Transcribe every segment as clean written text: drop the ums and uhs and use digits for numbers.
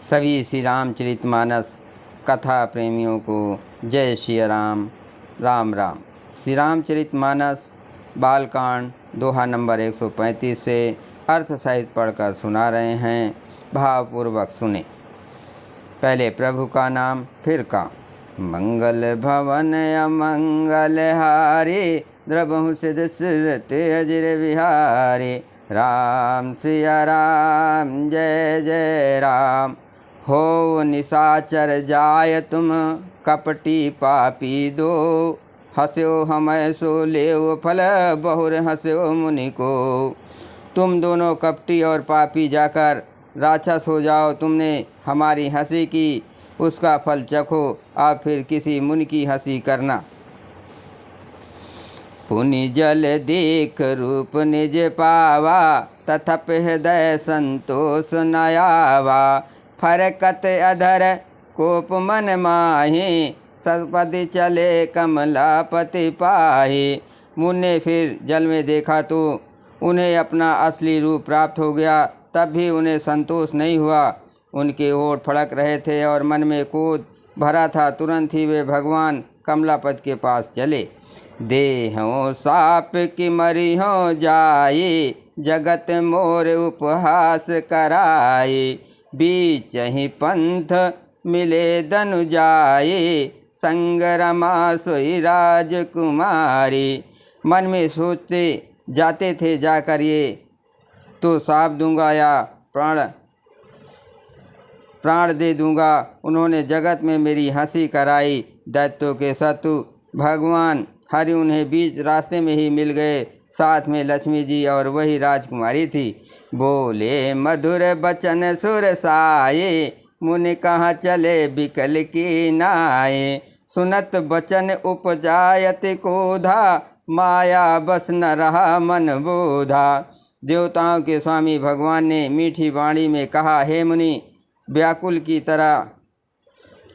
सभी श्री रामचरितमानस कथा प्रेमियों को जय श्री राम। राम राम। श्री रामचरितमानस बालकांड दोहा नंबर 135 से अर्थ सहित पढ़कर सुना रहे हैं। भावपूर्वक सुने। पहले प्रभु का नाम, फिर का। मंगल भवन अमंगल हारे, द्रवहु सिद्ध सिरत अजिर विहारे। राम सिया राम, जय जय राम। हो निशाचर जाय तुम, कपटी पापी दो। हस्यो हमें सो लेव फल, बहुर हस्यो मुनि को। तुम दोनों कपटी और पापी जाकर राक्षस हो जाओ। तुमने हमारी हंसी की, उसका फल चखो। आप फिर किसी मुनि की हंसी करना। पुनि जल देख रूप निज पावा, तथप हृदय संतोष न आवा। फरकत अधर कोप मन माहि, सपदि चले कमलापति पाहि। मुन्ने फिर जल में देखा तो उन्हें अपना असली रूप प्राप्त हो गया, तब भी उन्हें संतोष नहीं हुआ। उनके होठ फड़क रहे थे और मन में क्रोध भरा था। तुरंत ही वे भगवान कमलापति के पास चले। देहो साप की मरी हो जाए, जगत मोर उपहास कराए। बीच ही पंथ मिले दनु जाए, संग रमा सोई राजकुमारी। मन में सोचते जाते थे, जाकर ये तो साप दूंगा या प्राण दे दूंगा। उन्होंने जगत में मेरी हंसी कराई। दैत्यों के शत्रु भगवान हरि उन्हें बीच रास्ते में ही मिल गए। साथ में लक्ष्मी जी और वही राजकुमारी थी। बोले मधुर बचन सुर साये, मुनि कहाँ चले बिकल की नाये। सुनत बचन उपजायत क्रोधा, माया बस न रहा मन बोधा। देवताओं के स्वामी भगवान ने मीठी वाणी में कहा, हे मुनि, व्याकुल की तरह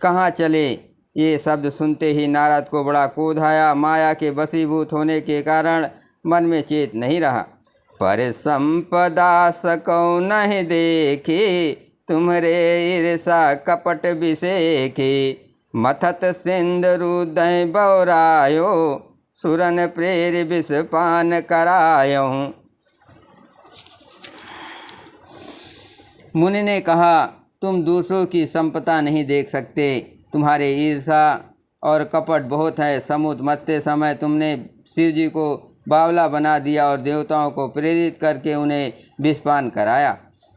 कहाँ चले। ये शब्द सुनते ही नारद को बड़ा क्रोध आया। माया के वशीभूत होने के कारण मन में चेत नहीं रहा। पर संपदा सकौ नहीं देखे, तुम्हारे ईर्षा कपट विसेखे। मथत सिंधु दय बौरायो, सुरन प्रेर विष पान करायो। मुनि ने कहा, तुम दूसरों की संपदा नहीं देख सकते। तुम्हारे ईर्षा और कपट बहुत है। समुद्र मथते समय तुमने शिव जी को बावला बना दिया और देवताओं को प्रेरित करके उन्हें विषपान कराया।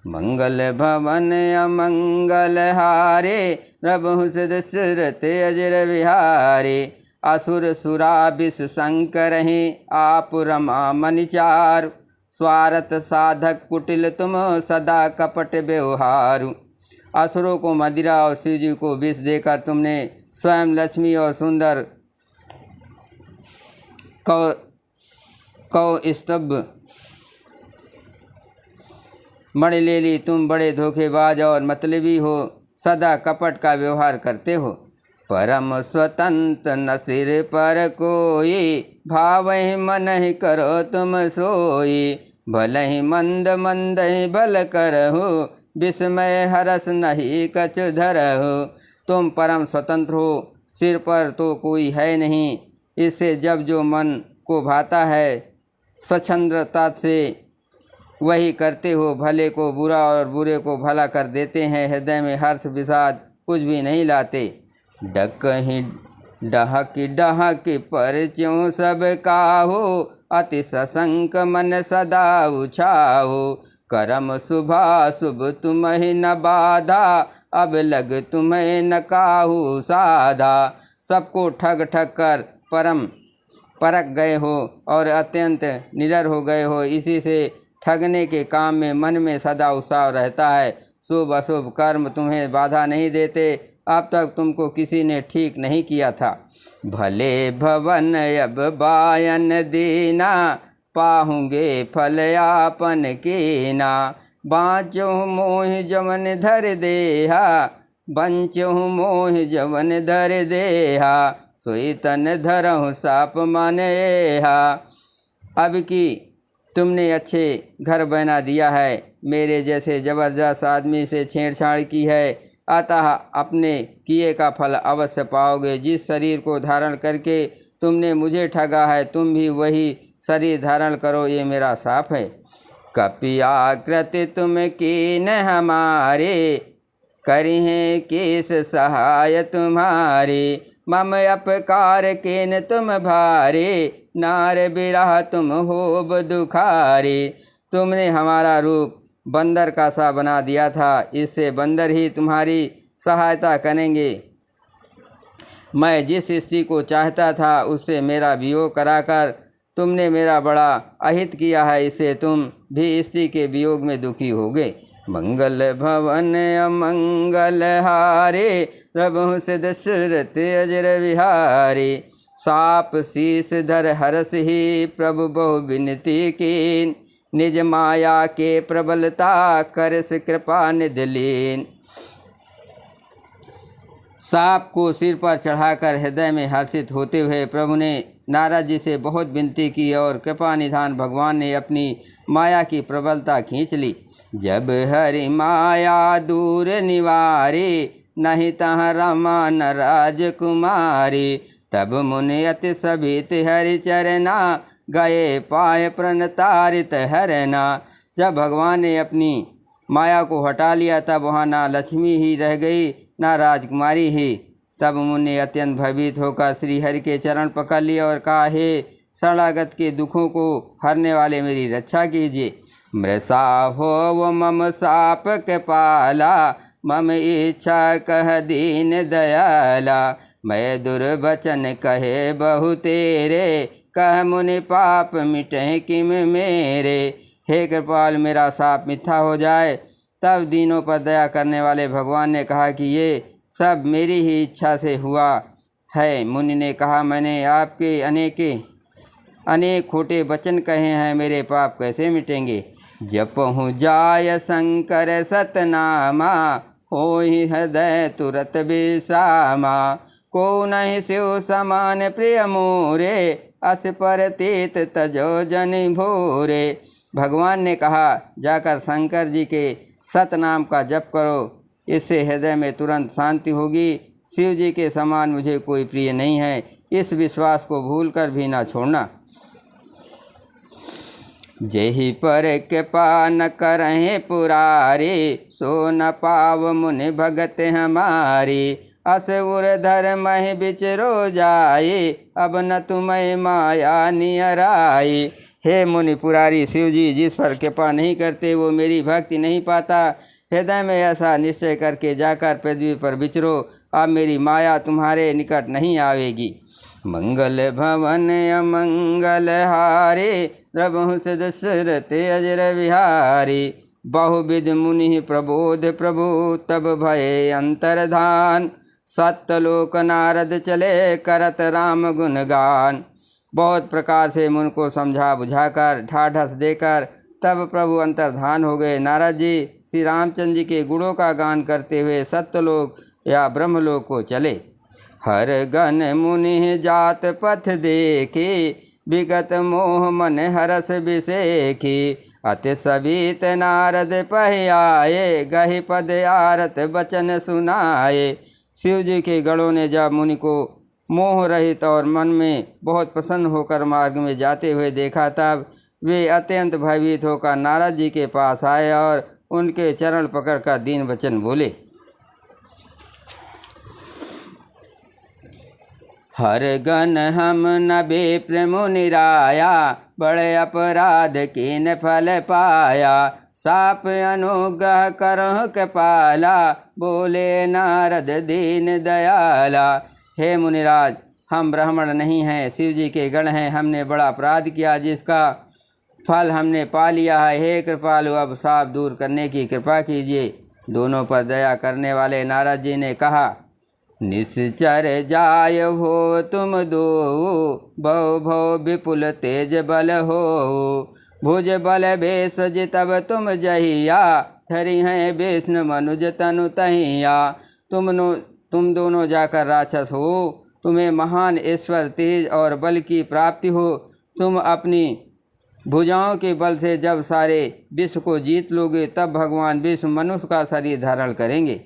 मंगल भवन अमंगल हारे, प्रभु सिद्ध सिरत अजिर विहारे। असुर सुरा विष शंकर हैं, आप रमा मनिचार। स्वार्थ साधक कुटिल तुम, सदा कपट व्यवहारु। असुरों को मदिरा और शिव जी को विष देकर तुमने स्वयं लक्ष्मी और सुंदर कौस्तुभ मणि ले ली। तुम बड़े धोखेबाज और मतलबी हो, सदा कपट का व्यवहार करते हो। परम स्वतंत्र न सिर पर कोई, भाव ही मन ही करो तुम सोई। भल ही मंद मंद ही भल करहु, विस्मय हरस नहीं कछ धरहु। तुम परम स्वतंत्र हो, सिर पर तो कोई है नहीं। इससे जब जो मन को भाता है स्वच्छंदता से वही करते हो। भले को बुरा और बुरे को भला कर देते हैं। हृदय में हर्ष विषाद कुछ भी नहीं लाते। डकहि डहक डहक पर च्यों सब काहो, अति सशंक मन सदा उछाहो। करम शुभा शुभ तुम्हें न बाधा, अब लग तुम्हें न काहू साधा। सबको ठग ठग कर परम परख गए हो और अत्यंत निडर हो गए हो। इसी से ठगने के काम में मन में सदा उत्साह रहता है। शुभ अशुभ कर्म तुम्हें बाधा नहीं देते। अब तक तुमको किसी ने ठीक नहीं किया था। भले भवन अब बायन देना, पाहूँगे फल आपन कीना। बाँचो मोह जवन धर देहा, बंचो मोह जवन धर देहा। सोई तन धरहु साप मानेहा। अब कि तुमने अच्छे घर बना दिया है, मेरे जैसे जबरदस्त आदमी से छेड़छाड़ की है, अतः अपने किए का फल अवश्य पाओगे। जिस शरीर को धारण करके तुमने मुझे ठगा है, तुम भी वही शरीर धारण करो, ये मेरा साफ है। कपियाकृति तुम कीन हमारे, करी हैं केस सहाय तुम्हारे। मम अपकार केन तुम भारे, नार बिरह तुम होब दुखारे। तुमने हमारा रूप बंदर का सा बना दिया था, इससे बंदर ही तुम्हारी सहायता करेंगे। मैं जिस स्त्री को चाहता था उससे मेरा वियोग कराकर तुमने मेरा बड़ा अहित किया है, इससे तुम भी स्त्री के वियोग में दुखी होगे। मंगल भवन अमंगल हारे, प्रभु से दशरथ अजर विहारे। साप शीस धर हरस ही, प्रभु बहु विनती कीन। निज माया के प्रबलता, करस कृपा निधि लीन। सांप को सिर पर चढ़ाकर हृदय में हर्षित होते हुए प्रभु ने नारद जी से बहुत विनती की और कृपा निधान भगवान ने अपनी माया की प्रबलता खींच ली। जब हरि माया दूर निवारी, नहीं तहाँ रमा न राजकुमारी। तब मुनि अति सभित हरि चरना, गए पाए प्रणतारित हरना। जब भगवान ने अपनी माया को हटा लिया तब वहाँ ना लक्ष्मी ही रह गई ना राजकुमारी ही। तब मुनि अत्यंत भयभीत होकर श्री हरि के चरण पकड़ लिए और कहा, हे शरणागत के दुखों को हरने वाले मेरी रक्षा कीजिए। मृषा हो वो मम साप के पाला, मम इच्छा कह दीन दयाला। मैं दुर्वचन कहे बहु तेरे, कह मुनि पाप मिटे किम मेरे। हे कृपाल, मेरा साप मिथ्या हो जाए। तब दीनों पर दया करने वाले भगवान ने कहा कि ये सब मेरी ही इच्छा से हुआ है। मुनि ने कहा, मैंने आपके अनेक खोटे वचन कहे हैं, मेरे पाप कैसे मिटेंगे। जपहु जाय शंकर सतनामा, होहि हृदय तुरत विश्रामा। को नहीं शिव समान प्रिय मोरे, अस पर तीत तजो जन भोरे। भगवान ने कहा, जाकर शंकर जी के सतनाम का जप करो, इससे हृदय में तुरंत शांति होगी। शिव जी के समान मुझे कोई प्रिय नहीं है, इस विश्वास को भूलकर भी ना छोड़ना। जेहि पर कृपा न करहि पुरारी, सो न पाव मुनि भगत हमारी। अस उर धर्म बिचरो जाए, अब न तुम्हें माया नियराई। हे मुनि पुरारी शिव जी जिस पर कृपा नहीं करते वो मेरी भक्ति नहीं पाता। हृदय में ऐसा निश्चय करके जाकर पृथ्वी पर विचरो, अब मेरी माया तुम्हारे निकट नहीं आवेगी। मंगल भवन अमंगल हारे, प्रभु से दशरथ अजर विहारी। बहुविध मुनि प्रबोध प्रभु, तब भय अंतर्धान। सत्यलोक नारद चले, करत राम गुणगान। बहुत प्रकार से मुन को समझा बुझाकर ढाढ़स देकर तब प्रभु अंतर्धान हो गए। नारद जी श्री रामचंद्र जी के गुणों का गान करते हुए सत्यलोक या ब्रह्मलोक को चले। हर गण मुनि जात पथ देखे, विगत मोह मन हरस विसेखी। अति सबित नारद पह आए, गहि पद आरत बचन सुनाए। शिव जी के गणों ने जब मुनि को मोह रहित और मन में बहुत प्रसन्न होकर मार्ग में जाते हुए देखा, तब वे अत्यंत भयभीत होकर नारद जी के पास आए और उनके चरण पकड़कर दीन वचन बोले। हर गण हम न बेप्र मुनिराया, बड़े अपराध कीन फल पाया। साप अनुग्रह करहु कृपाला, बोले नारद दीन दयाला। हे मुनिराज, हम ब्राह्मण नहीं हैं, शिव जी के गण हैं। हमने बड़ा अपराध किया जिसका फल हमने पा लिया है। हे कृपालु, अब साप दूर करने की कृपा कीजिए। दोनों पर दया करने वाले नारद जी ने कहा, निश्चर जाय हो तुम दो, भव भव विपुल तेज बल हो। भुज बल भेषज तब तुम जहिया, धरि हैं विष्णु मनुज तनु तहिया। तुम दोनों जाकर राक्षस हो, तुम्हें महान ईश्वर तेज और बल की प्राप्ति हो। तुम अपनी भुजाओं के बल से जब सारे विश्व को जीत लोगे तब भगवान विष्णु मनुष्य का शरीर धारण करेंगे।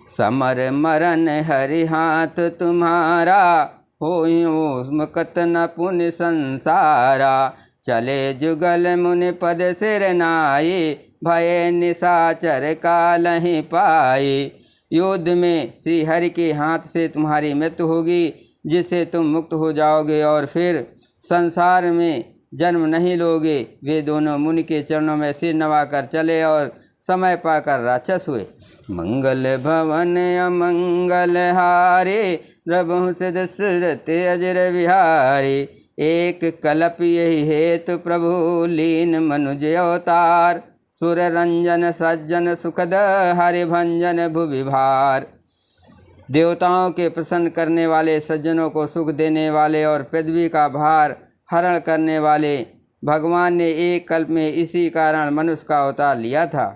समर मरण हरि हाथ तुम्हारा, होइयो कतना पुण्य संसारा। चले जुगल मुनि पद सिर नाई, भय निशाचर कालहि पाई। युद्ध में श्री हरि के हाथ से तुम्हारी मृत्यु होगी, जिससे तुम मुक्त हो जाओगे और फिर संसार में जन्म नहीं लोगे। वे दोनों मुनि के चरणों में सिर नवाकर चले और समय पाकर राक्षस हुए। मंगल भवन अमंगल हारे, द्रवहु से दशरथ अजर विहारी। एक कल्प यही हेतु प्रभु लीन मनुज अवतार। सुर रंजन सज्जन सुखद हरि भंजन भुवि भार। देवताओं के प्रसन्न करने वाले, सज्जनों को सुख देने वाले और पृथ्वी का भार हरण करने वाले भगवान ने एक कल्प में इसी कारण मनुष्य का अवतार लिया था।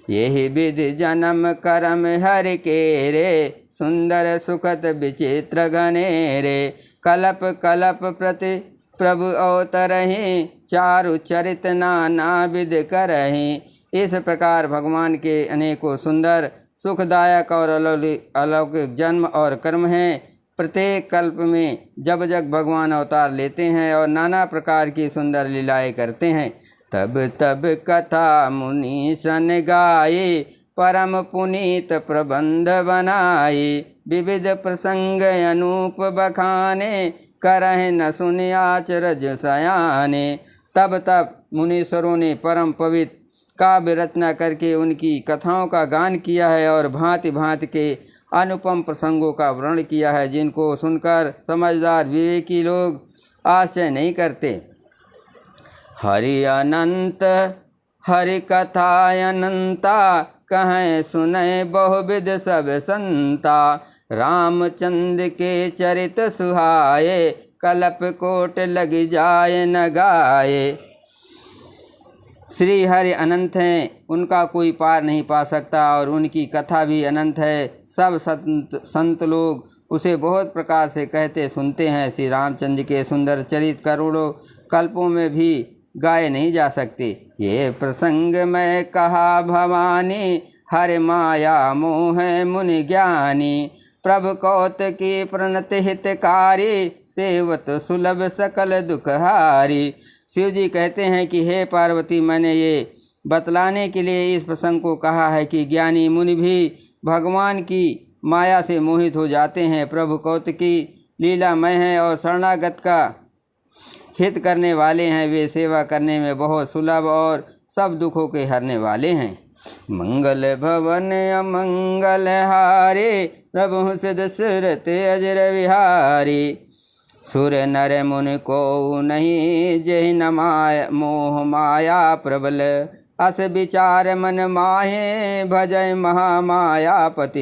यही विधि जन्म कर्म हरि के रे, सुंदर सुखद विचित्र गणेरे। कल्प कल्प प्रति प्रभु अवतरहि, चारु चरित नाना विध करहि। इस प्रकार भगवान के अनेकों सुंदर सुखदायक और अलौकिक जन्म और कर्म हैं। प्रत्येक कल्प में जब जब भगवान अवतार लेते हैं और नाना प्रकार की सुंदर लीलाएं करते हैं, तब तब कथा मुनि सन गाये, परम पुनीत प्रबंध बनाए। विविध प्रसंग अनूप बखाने, करह न सुनि आचरज सयाने। तब तब मुनीश्वरों ने परम पवित्र काव्य रचना करके उनकी कथाओं का गान किया है और भांति भांति के अनुपम प्रसंगों का वर्णन किया है, जिनको सुनकर समझदार विवेकी लोग आश्चर्य नहीं करते। हरि अनंत हरि कथा अनंता, कहें सुने बहुविध सब संता। रामचंद्र के चरित सुहाए, कल्प कोट लग जाए न गाए। श्री हरि अनंत हैं, उनका कोई पार नहीं पा सकता और उनकी कथा भी अनंत है। सब संत लोग उसे बहुत प्रकार से कहते सुनते हैं। श्री रामचंद्र के सुंदर चरित करोड़ों कल्पों में भी गाए नहीं जा सकते। ये प्रसंग मैं कहा भवानी, हरि माया मोह मुनि ज्ञानी। प्रभु कौतुकी प्रणति हितकारी, सेवत सुलभ सकल दुखहारी। शिव जी कहते हैं कि हे पार्वती, मैंने ये बतलाने के लिए इस प्रसंग को कहा है कि ज्ञानी मुनि भी भगवान की माया से मोहित हो जाते हैं। प्रभु कौतुकी लीलामय हैं और शरणागत का हित करने वाले हैं। वे सेवा करने में बहुत सुलभ और सब दुखों के हरने वाले हैं। मंगल भवन अमंगल हारे, प्रभु से दशरथ अजर विहारी। सुर नर मुनि को नहीं, जहि न मोह माया प्रबल। अस विचार मन माहे, भजय महामायापति।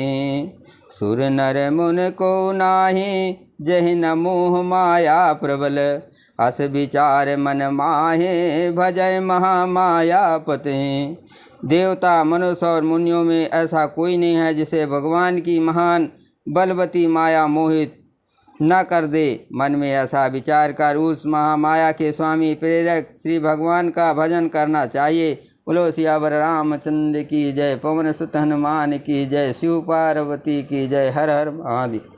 सुर नर मुनि को नाही, जहि न मोह माया प्रबल। अस विचार मन माहे, भजय महामायापति। देवता मनुष्य और मुनियों में ऐसा कोई नहीं है जिसे भगवान की महान बलवती माया मोहित न कर दे। मन में ऐसा विचार कर उस महामाया के स्वामी प्रेरक श्री भगवान का भजन करना चाहिए। बोलो सियावर रामचंद्र की जय, पवन सुत हनुमान की जय, शिव पार्वती की जय। हर हर महादेव।